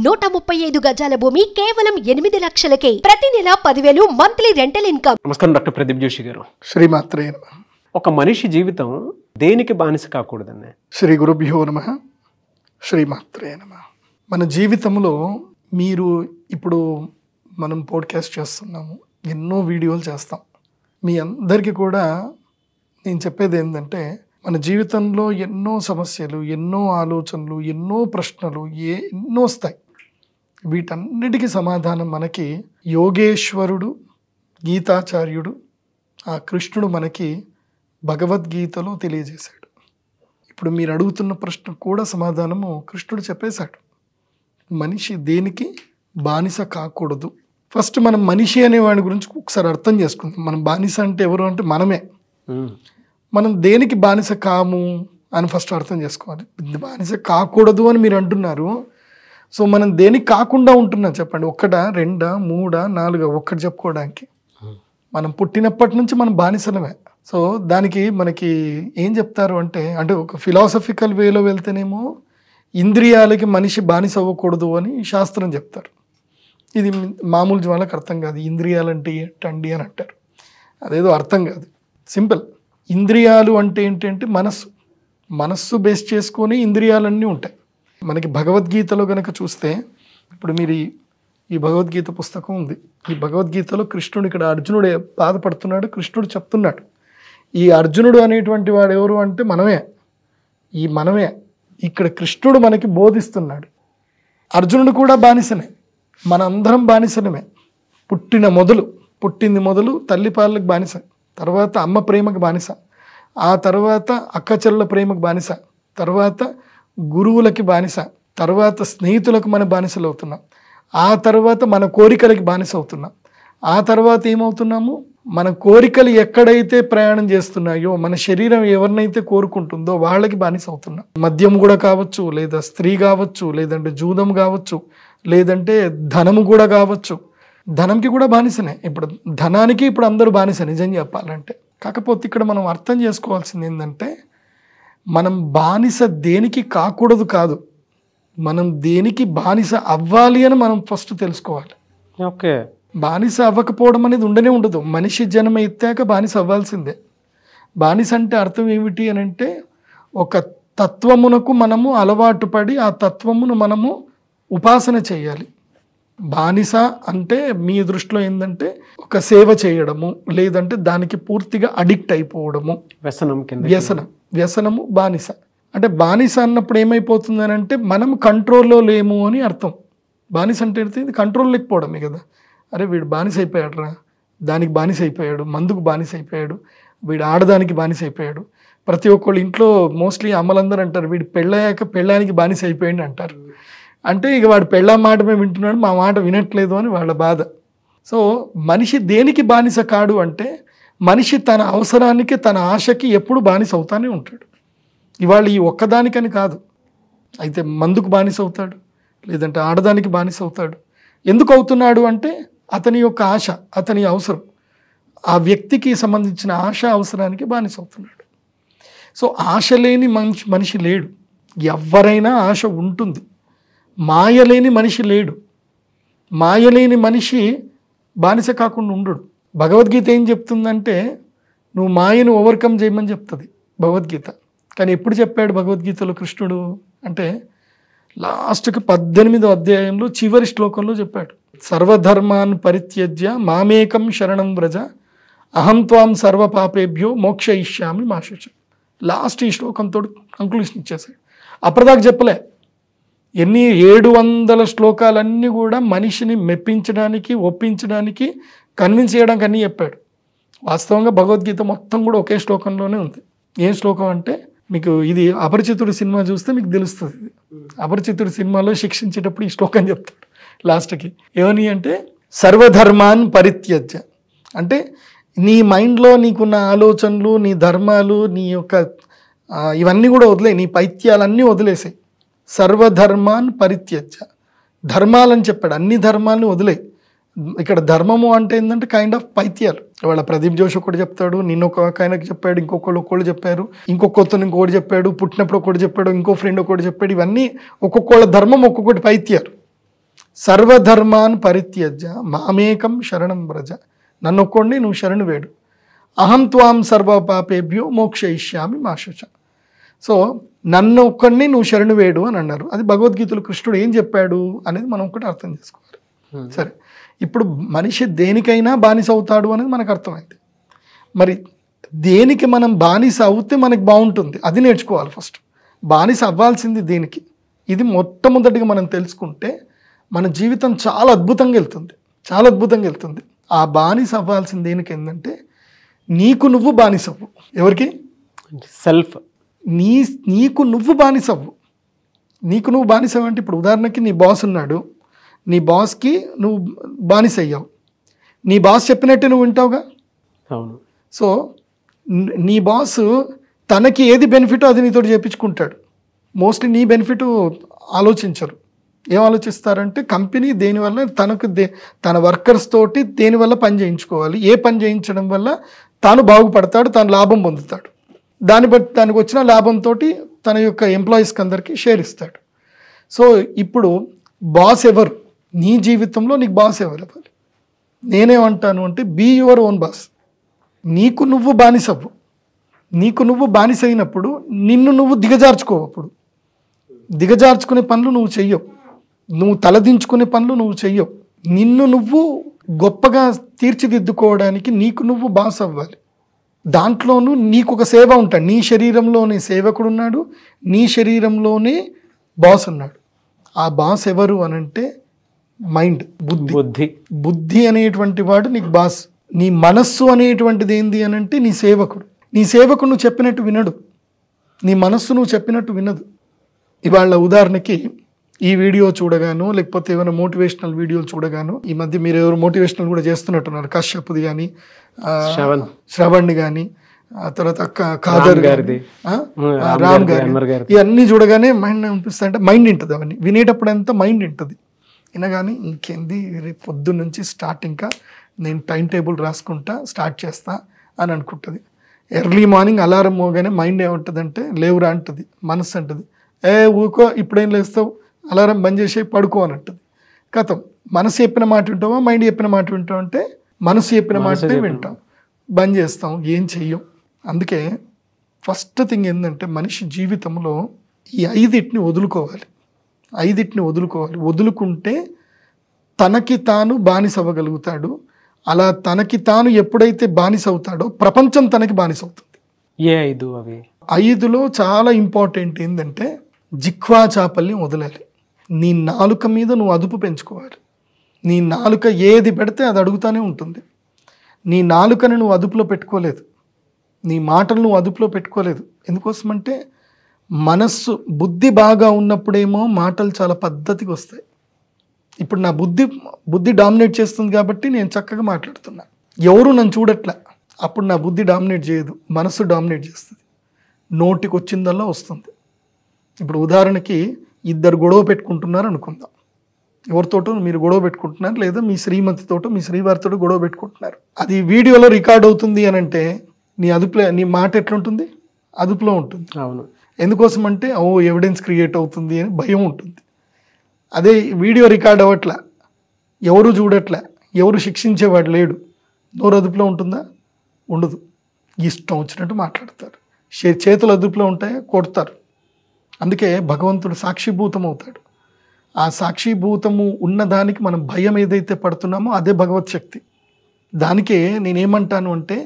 135 గజాల భూమి కేవలం 8 లక్షలకే. ప్రతి నెల 10,000 మంత్లీ రెంటల్ ఇన్కమ్. నమస్కారం డాక్టర్ ప్రదీప్ జోషి గారు. శ్రీమాత్రే నమః. ఒక మనిషి జీవితం దేనికి బానిస కాకూడదండి? శ్రీ గురుభ్యో నమః. శ్రీమాత్రే నమః. మన జీవితంలో మీరు ఇప్పుడు మనం పోడ్కాస్ట్ చేస్తున్నాము, ఎన్నో వీడియోలు చేస్తాం. మీ అందరికీ కూడా నేను చెప్పేది ఏంటంటే, మన జీవితంలో ఎన్నో సమస్యలు, ఎన్నో ఆలోచనలు, ఎన్నో ప్రశ్నలు ఎన్నో వస్తాయి. వీటన్నిటికీ సమాధానం మనకి యోగేశ్వరుడు, గీతాచార్యుడు, ఆ కృష్ణుడు మనకి భగవద్గీతలో తెలియజేశాడు. ఇప్పుడు మీరు అడుగుతున్న ప్రశ్న కూడా సమాధానము కృష్ణుడు చెప్పేశాడు. మనిషి దేనికి బానిస కాకూడదు. ఫస్ట్ మనం మనిషి అనేవాడి గురించి ఒకసారి అర్థం చేసుకుందాం. మనం బానిస అంటే ఎవరు అంటే మనమే. మనం దేనికి బానిస కాము అని ఫస్ట్ అర్థం చేసుకోవాలి. బానిస కాకూడదు అని మీరు అంటున్నారు. సో మనం దేనికి కాకుండా ఉంటున్నాం చెప్పండి? 1, 2, 3, 4 ఒక్కటి చెప్పుకోవడానికి. మనం పుట్టినప్పటి నుంచి మనం బానిసలమే. సో దానికి మనకి ఏం చెప్తారు అంటే ఒక ఫిలాసఫికల్ వేలో వెళ్తేనేమో ఇంద్రియాలకి మనిషి బానిస అవ్వకూడదు అని శాస్త్రం చెప్తారు. ఇది మామూలు వాళ్ళకి అర్థం కాదు. ఇంద్రియాలంటే ఏంటండి అని అంటారు. అదేదో అర్థం కాదు, సింపుల్. ఇంద్రియాలు అంటే ఏంటంటే మనస్సు బేస్ చేసుకొని ఇంద్రియాలన్నీ ఉంటాయి. మనకి భగవద్గీతలో కనుక చూస్తే, ఇప్పుడు మీరు ఈ భగవద్గీత పుస్తకం ఉంది. ఈ భగవద్గీతలో కృష్ణుడు, ఇక్కడ అర్జునుడు బాధపడుతున్నాడు, కృష్ణుడు చెప్తున్నాడు. ఈ అర్జునుడు అనేటువంటి వాడు ఎవరు అంటే మనమే. ఇక్కడ కృష్ణుడు మనకి బోధిస్తున్నాడు. అర్జునుడు కూడా బానిసనే, మన అందరం బానిసలమే. పుట్టింది మొదలు తల్లి పాలకి బానిస, తర్వాత అమ్మ ప్రేమకు బానిస, ఆ తర్వాత అక్క చెల్లెల ప్రేమకు బానిస, తర్వాత గురువులకి బానిస, తర్వాత స్నేహితులకు మన బానిసలు అవుతున్నాం, ఆ తర్వాత మన కోరికలకి బానిస అవుతున్నాం, ఆ తర్వాత ఏమవుతున్నాము, మన కోరికలు ఎక్కడైతే ప్రయాణం చేస్తున్నాయో, మన శరీరం ఎవరినైతే కోరుకుంటుందో వాళ్ళకి బానిస అవుతున్నాం. మద్యం కూడా కావచ్చు, లేదా స్త్రీ కావచ్చు, లేదంటే జూదం కావచ్చు, లేదంటే ధనము కూడా కావచ్చు. ధనంకి కూడా బానిసనే. ఇప్పుడు ధనానికి ఇప్పుడు అందరూ బానిస నిజం చెప్పాలంటే. కాకపోతే ఇక్కడ మనం అర్థం చేసుకోవాల్సింది ఏంటంటే, మనం బానిస దేనికి కాకూడదు కాదు, మనం దేనికి బానిస అవ్వాలి అని మనం ఫస్ట్ తెలుసుకోవాలి. ఓకే, బానిస అవ్వకపోవడం అనేది ఉండనే ఉండదు. మనిషి జన్మ ఎత్తాక బానిస అవ్వాల్సిందే. బానిస అంటే అర్థం ఏమిటి అని అంటే, ఒక తత్వమునకు మనము అలవాటు పడి ఆ తత్వమును మనము ఉపాసన చేయాలి. బానిస అంటే మీ దృష్టిలో ఏంటంటే ఒక సేవ చేయడము, లేదంటే దానికి పూర్తిగా అడిక్ట్ అయిపోవడము, వ్యసనము బానిస. అంటే బానిస అన్నప్పుడు ఏమైపోతుంది అని అంటే, మనం కంట్రోల్లో లేము అని అర్థం. బానిస అంటే ఇది కంట్రోల్ లేకపోవడమే కదా. అరే వీడు బానిస అయిపోయాడు రా, దానికి బానిస అయిపోయాడు, మందుకు బానిస అయిపోయాడు, వీడు ఆడదానికి బానిస అయిపోయాడు. ప్రతి ఒక్కళ్ళు ఇంట్లో మోస్ట్లీ అమ్మలందరూ అంటారు, వీడు పెళ్ళానికి బానిస అయిపోయాడు అంటారు. అంటే ఇక వాడు పెళ్ళా మాట మేము వింటున్నాడు, మా మాట వినట్లేదు అని వాళ్ళ బాధ. సో మనిషి దేనికి బానిస కాడు అంటే, మనిషి తన అవసరానికి, తన ఆశకి ఎప్పుడు బానిస అవుతానే ఉంటాడు. ఇవాళ ఈ ఒక్కదానికని కాదు, అయితే మందుకు బానిస అవుతాడు, లేదంటే ఆడదానికి బానిస అవుతాడు. ఎందుకు అవుతున్నాడు అంటే, అతని యొక్క ఆశ, అతని అవసరం, ఆ వ్యక్తికి సంబంధించిన ఆశ అవసరానికి బానిస అవుతున్నాడు. సో ఆశ లేని మనిషి లేడు. ఎవరైనా ఆశ ఉంటుంది. మాయలేని మనిషి లేడు. మాయలేని మనిషి బానిస కాకుండా ఉండడు. భగవద్గీత ఏం చెప్తుందంటే, నువ్వు మాయను ఓవర్కమ్ చేయమని చెప్తుంది భగవద్గీత. కానీ ఎప్పుడు చెప్పాడు భగవద్గీతలో కృష్ణుడు అంటే, లాస్ట్కి 18వ అధ్యాయంలో చివరి శ్లోకంలో చెప్పాడు. సర్వధర్మాన్ పరిత్యజ్య మామేకం శరణం వ్రజ అహం త్వాం సర్వ పాపేభ్యో మోక్షయిష్యామి మా శుచ. లాస్ట్ ఈ శ్లోకంతో కంక్లూషన్ ఇచ్చేసాడు. అప్పటిదాకా చెప్పలే. 700 శ్లోకాలన్నీ కూడా మనిషిని మెప్పించడానికి, ఒప్పించడానికి, కన్విన్స్ చేయడానికి అన్నీ చెప్పాడు. వాస్తవంగా భగవద్గీత మొత్తం కూడా ఒకే శ్లోకంలోనే ఉంది. ఏం శ్లోకం అంటే, మీకు ఇది అపరిచితుడు సినిమా చూస్తే మీకు తెలుస్తుంది. అపరిచితుడు సినిమాలో శిక్షించేటప్పుడు ఈ శ్లోకం చెప్తాడు లాస్ట్కి. ఏమని అంటే, సర్వధర్మాన్ పరిత్యజ్య అంటే, నీ మైండ్లో నీకున్న ఆలోచనలు, నీ ధర్మాలు, నీ యొక్క ఇవన్నీ కూడా వదిలే, నీ పైత్యాలన్నీ వదిలేసాయి. సర్వధర్మాన్ పరిత్యజ్య, ధర్మాలని చెప్పాడు, అన్ని ధర్మాలని వదిలే. ఇక్కడ ధర్మము అంటే ఏంటంటే కైండ్ ఆఫ్ పైత్యాలు. ఇవాళ ప్రదీప్ జోషి ఒకటి చెప్తాడు, నిన్న ఒక ఆయనకి చెప్పాడు, ఇంకొకళ్ళు చెప్పారు, ఇంకొకరితో ఇంకొకటి చెప్పాడు, పుట్టినప్పుడు ఒకటి చెప్పాడు, ఇంకో ఫ్రెండ్ ఒకటి చెప్పాడు. ఇవన్నీ ఒక్కొక్కళ్ళ ధర్మం, ఒక్కొక్కటి పైత్యాలు. సర్వధర్మాన్ పరిత్యజ్య మామేకం శరణం వ్రజ. నన్ను ఒక్కడిని నువ్వు శరణు వేడు. అహం త్వాం సర్వ పాపేభ్యో మోక్షయిష్యామి మా శుచ. సో నన్ను ఒక్కడిని నువ్వు శరణు వేడు అని అన్నారు. అది భగవద్గీతలో కృష్ణుడు ఏం చెప్పాడు అనేది మనం ఒకటి అర్థం చేసుకోవాలి. సరే, ఇప్పుడు మనిషి దేనికైనా బానిస అవుతాడు అనేది మనకు అర్థమైంది. మరి దేనికి మనం బానిస అవుతే మనకి బాగుంటుంది అది నేర్చుకోవాలి. ఫస్ట్ బానిస అవ్వాల్సింది దేనికి, ఇది మొట్టమొదటిగా మనం తెలుసుకుంటే మన జీవితం చాలా అద్భుతంగా వెళ్తుంది, చాలా అద్భుతంగా వెళ్తుంది. ఆ బానిస అవ్వాల్సింది దేనికి ఏంటంటే నీకు నువ్వు బానిసవ్వు. ఎవరికి? సెల్ఫ్. నీకు నువ్వు బానిసవ్వు. నీకు నువ్వు బానిసవ్వు అంటే ఇప్పుడు ఉదాహరణకి నీ బాస్ ఉన్నాడు, నీ బాస్కి నువ్వు బానిస అయ్యావు. నీ బాస్ చెప్పినట్టే నువ్వు వింటావుగా. అవును. సో నీ బాస్ తనకి ఏది బెనిఫిటో అది నీతో చేయించుకుంటాడు. మోస్ట్లీ నీ బెనిఫిట్ ఆలోచించరు. ఏం ఆలోచిస్తారంటే కంపెనీ దేనివల్ల తన వర్కర్స్ తోటి దేనివల్ల పని చేయించుకోవాలి, ఏ పని చేయించడం వల్ల తాను బాగుపడతాడు, తాను లాభం పొందుతాడు, దాన్ని బట్టి దానికి వచ్చిన లాభంతో తన యొక్క ఎంప్లాయీస్కి అందరికీ షేర్ ఇస్తాడు. సో ఇప్పుడు బాస్ ఎవరు? నీ జీవితంలో నీకు బాస్ ఎవరు అవ్వాలి? నేనేమంటాను అంటే బీ యువర్ ఓన్ బాస్. నీకు నువ్వు బానిసవ్వు. నీకు నువ్వు బానిస అయినప్పుడు నిన్ను నువ్వు దిగజార్చుకోవు. అప్పుడు దిగజార్చుకునే పనులు నువ్వు చెయ్యవు, నువ్వు తలదించుకునే పనులు నువ్వు చెయ్యవు. నిన్ను నువ్వు గొప్పగా తీర్చిదిద్దుకోవడానికి నీకు నువ్వు బాస్ అవ్వాలి. దాంట్లోనూ నీకు ఒక సేవ ఉంటాడు. నీ శరీరంలోనే సేవకుడు ఉన్నాడు, నీ శరీరంలోనే బాస్ ఉన్నాడు. ఆ బాస్ ఎవరు అనంటే మైండ్, బుద్ధి అనేటువంటి వాడు నీకు బాస్. నీ మనస్సు అనేటువంటిది ఏంది అనంటే నీ సేవకుడు. నీ సేవకుడు నువ్వు చెప్పినట్టు వినడు, నీ మనస్సు నువ్వు చెప్పినట్టు వినదు. ఇవాళ ఉదాహరణకి ఈ వీడియో చూడగాను లేకపోతే ఏమైనా మోటివేషనల్ వీడియోలు చూడగాను, ఈ మధ్య మీరు ఎవరు మోటివేషనల్ కూడా చేస్తున్నట్టున్నారు, కశ్యప్ది కానీ శ్రవణ్ కానీ తర్వాత ఖాదర్ గారిది, రామ్ గారి, ఇవన్నీ చూడగానే మైండ్ అనిపిస్తుంది. అంటే మైండ్ వింటుంది, అవన్నీ వినేటప్పుడు అంతా మైండ్ వింటుంది. వినగానే ఇంకేంది రేపు పొద్దున్న నుంచి స్టార్ట్, ఇంకా నేను టైం టేబుల్ రాసుకుంటా స్టార్ట్ చేస్తా అని అనుకుంటుంది. ఎర్లీ మార్నింగ్ అలారం మోగానే మైండ్ ఏమంటుందంటే లేవురా అంటుంది, మనస్సు అంటుంది ఊకో ఇప్పుడేం లేస్తావు, అలారం బంద్ చేసి పడుకో అని అంటుంది. కథం మనసు చెప్పిన మాట వింటావా, మైండ్ చెప్పిన మాట వింటావు అంటే మనసు చెప్పిన మాటనే వింటాం, బంద్ చేస్తాం, ఏం చెయ్యం. అందుకే ఫస్ట్ థింగ్ ఏంటంటే మనిషి జీవితంలో ఈ 5 వదులుకోవాలి. 5 వదులుకోవాలి. వదులుకుంటే తనకి తాను బానిస అవ్వగలుగుతాడు. అలా తనకి తాను ఎప్పుడైతే బానిస అవుతాడో ప్రపంచం తనకి బానిస అవుతుంది. ఏ 5 అవి? 5లో చాలా ఇంపార్టెంట్ ఏంటంటే జిహ్వా చాపల్యం వదలాలి. నీ నాలుక మీద నువ్వు అదుపు పెంచుకోవాలి. నీ నాలుక ఏది పెడితే అది అడుగుతూనే ఉంటుంది. నీ నాలుకని నువ్వు అదుపులో పెట్టుకోలేదు, నీ మాటలు నువ్వు అదుపులో పెట్టుకోలేదు. ఎందుకోసమంటే మనస్సు బుద్ధి బాగా ఉన్నప్పుడేమో మాటలు చాలా పద్ధతిగా వస్తాయి. ఇప్పుడు నా బుద్ధి డామినేట్ చేస్తుంది కాబట్టి నేను చక్కగా మాట్లాడుతున్నా, ఎవరు నన్ను చూడట్లా, అప్పుడు నా బుద్ధి డామినేట్ చేయదు, మనస్సు డామినేట్ చేస్తుంది, నోటికి వచ్చిందల్లా వస్తుంది. ఇప్పుడు ఉదాహరణకి 2 గొడవ పెట్టుకుంటున్నారు అనుకుందాం. ఎవరితోటో మీరు గొడవ పెట్టుకుంటున్నారు, లేదా మీ శ్రీమతితోటో మీ శ్రీవారితో గొడవ పెట్టుకుంటున్నారు. అది వీడియోలో రికార్డ్ అవుతుంది అని అంటే నీ మాట ఎట్లుంటుంది? అదుపులో ఉంటుంది. అవును. ఎందుకోసం అంటే ఎవిడెన్స్ క్రియేట్ అవుతుంది అని భయం ఉంటుంది. అదే వీడియో రికార్డ్ అవ్వట్లా, ఎవరు చూడట్లా, ఎవరు శిక్షించేవాడు లేడు, నోరు అదుపులో ఉంటుందా? ఉండదు. ఇష్టం వచ్చినట్టు మాట్లాడతారు. చేతులు అదుపులో ఉంటాయా? కొడతారు. అందుకే భగవంతుడు సాక్షిభూతం అవుతాడు. ఆ సాక్షిభూతము ఉన్నదానికి మనం భయం ఏదైతే పడుతున్నామో అదే భగవత్ శక్తి. దానికే నేనేమంటాను అంటే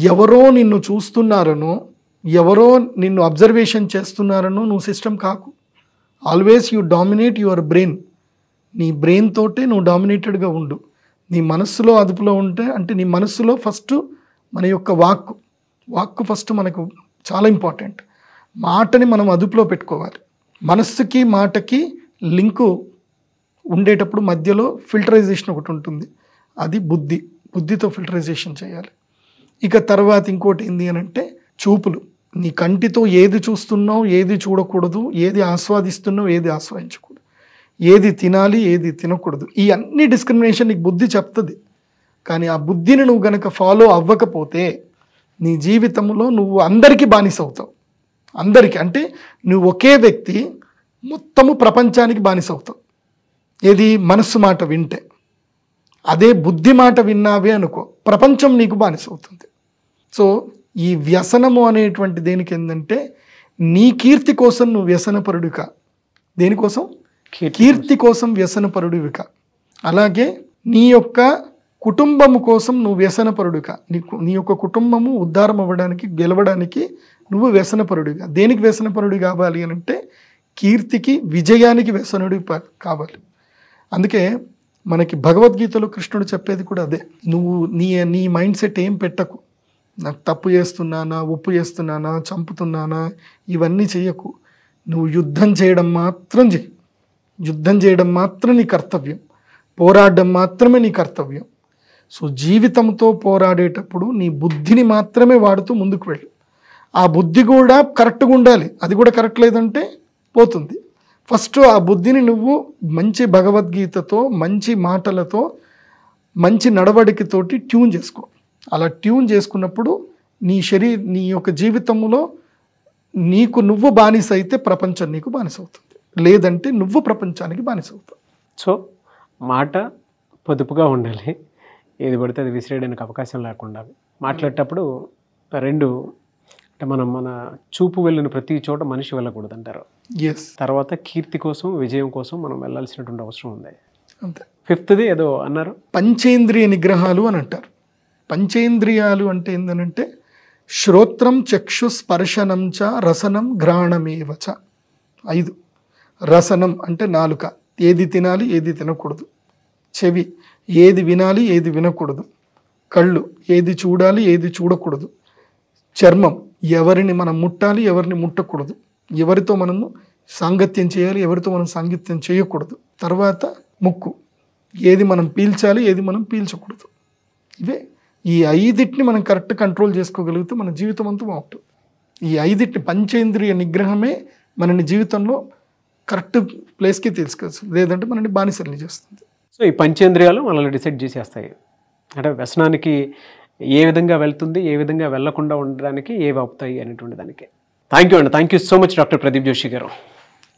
ఎవరో నిన్ను చూస్తున్నారనో, ఎవరో నిన్ను అబ్జర్వేషన్ చేస్తున్నారనో నువ్వు సిస్టమ్ కాకు. Always you dominate your brain. నీ బ్రెయిన్ తోటే నువ్వు డామినేటెడ్గా ఉండు. నీ మనస్సులో అదుపులో ఉంటే, అంటే నీ మనస్సులో ఫస్ట్ మన యొక్క వాక్కు ఫస్ట్ మనకు చాలా ఇంపార్టెంట్. మాటని మనం అదుపులో పెట్టుకోవాలి. మనస్సుకి మాటకి లింకు ఉండేటప్పుడు మధ్యలో ఫిల్టరైజేషన్ ఒకటి ఉంటుంది, అది బుద్ధితో ఫిల్టరైజేషన్ చేయాలి. ఇక తర్వాత ఇంకోటి ఏంది అని అంటే చూపులు. నీ కంటితో ఏది చూస్తున్నావు, ఏది చూడకూడదు, ఏది ఆస్వాదిస్తున్నావు, ఏది ఆస్వాదించకూడదు, ఏది తినాలి, ఏది తినకూడదు, ఈ అన్ని డిస్క్రిమినేషన్ నీకు బుద్ధి చెప్తుంది. కానీ ఆ బుద్ధిని నువ్వు గనక ఫాలో అవ్వకపోతే నీ జీవితంలో నువ్వు అందరికీ బానిస అవుతావు. అందరికీ అంటే నువ్వు ఒకే వ్యక్తి మొత్తము ప్రపంచానికి బానిస అవుతావు. ఏది మనస్సు మాట వింటే. అదే బుద్ధి మాట విన్నావే అనుకో, ప్రపంచం నీకు బానిస అవుతుంది. సో ఈ వ్యసనము అనేటువంటి దేనికి ఏంటంటే, నీ కీర్తి కోసం నువ్వు వ్యసనపరుడిక. దేనికోసం? కీర్తి కోసం వ్యసనపరుడివిక. అలాగే నీ యొక్క కుటుంబము కోసం నువ్వు వ్యసనపరుడిక. నీ యొక్క కుటుంబము ఉద్ధారం అవ్వడానికి, గెలవడానికి నువ్వు వ్యసనపరుడిగా. దేనికి వ్యసనపరుడి కావాలి అని అంటే, కీర్తికి, విజయానికి వ్యసనుడి కావాలి. అందుకే మనకి భగవద్గీతలో కృష్ణుడు చెప్పేది కూడా అదే. నువ్వు నీ మైండ్ సెట్ ఏం పెట్టకు. నాకు తప్పు చేస్తున్నానా, ఒప్పు చేస్తున్నానా, చంపుతున్నానా, ఇవన్నీ చెయ్యకు. నువ్వు యుద్ధం చేయడం మాత్రం చెయ్యి. యుద్ధం చేయడం మాత్రం నీ కర్తవ్యం. పోరాడడం మాత్రమే నీ కర్తవ్యం. సో జీవితంతో పోరాడేటప్పుడు నీ బుద్ధిని మాత్రమే వాడుతూ ముందుకు వెళ్ళు. ఆ బుద్ధి కూడా కరెక్ట్గా ఉండాలి. అది కూడా కరెక్ట్ లేదంటే పోతుంది. ఫస్ట్ ఆ బుద్ధిని నువ్వు మంచి భగవద్గీతతో, మంచి మాటలతో, మంచి నడవడికతోటి ట్యూన్ చేసుకో. అలా ట్యూన్ చేసుకున్నప్పుడు నీ యొక్క జీవితంలో నీకు నువ్వు బానిస అయితే ప్రపంచం నీకు బానిస అవుతుంది. లేదంటే నువ్వు ప్రపంచానికి బానిస అవుతావు. సో మాట పొదుపుగా ఉండాలి, ఏది పడితే అది విసిరేయడానికి అవకాశం లేకుండా మాట్లాడేటప్పుడు రెండు అంటే మన చూపు వెళ్ళిన ప్రతి చోట మనిషి వెళ్ళకూడదు అంటారు. తర్వాత కీర్తి కోసం, విజయం కోసం మనం వెళ్ళాల్సినటువంటి అవసరం ఉంది. అంతే. ఫిఫ్త్ది ఏదో అన్నారు, పంచేంద్రియ నిగ్రహాలు అని అంటారు. పంచేంద్రియాలు అంటే ఏంటంటే శ్రోత్రం, చక్షు, స్పర్శనం చ, రసనం, ఘ్రాణమేవచ. 5. రసనం అంటే నాలుక, ఏది తినాలి ఏది తినకూడదు. చెవి, ఏది వినాలి ఏది వినకూడదు. కళ్ళు, ఏది చూడాలి ఏది చూడకూడదు. చర్మం, ఎవరిని మనం ముట్టాలి ఎవరిని ముట్టకూడదు. ఎవరితో మనము సాంగత్యం చేయాలి ఎవరితో మనం సాంగత్యం చేయకూడదు. తర్వాత ముక్కు, ఏది మనం పీల్చాలి ఏది మనం పీల్చకూడదు. ఇవే ఈ 5టిని మనం కరెక్ట్ కంట్రోల్ చేసుకోగలిగితే మన జీవితం అంతా బాగుంటుంది. ఈ 5టిని పంచేంద్రియ నిగ్రహమే మనని జీవితంలో కరెక్ట్ ప్లేస్కి తీసుకొచ్చు, లేదంటే మనని బానిసల్ని చేస్తుంది. సో ఈ పంచేంద్రియాలు మనల్ని డిసైడ్ చేసేస్తాయి. అంటే వ్యసనానికి ఏ విధంగా వెళ్తుంది, ఏ విధంగా వెళ్లకుండా ఉండడానికి ఏవి అవుతాయి అనేటువంటి దానికి. థ్యాంక్ యూ అండి. Thank you so much doctor Pradeep Joshi గారు.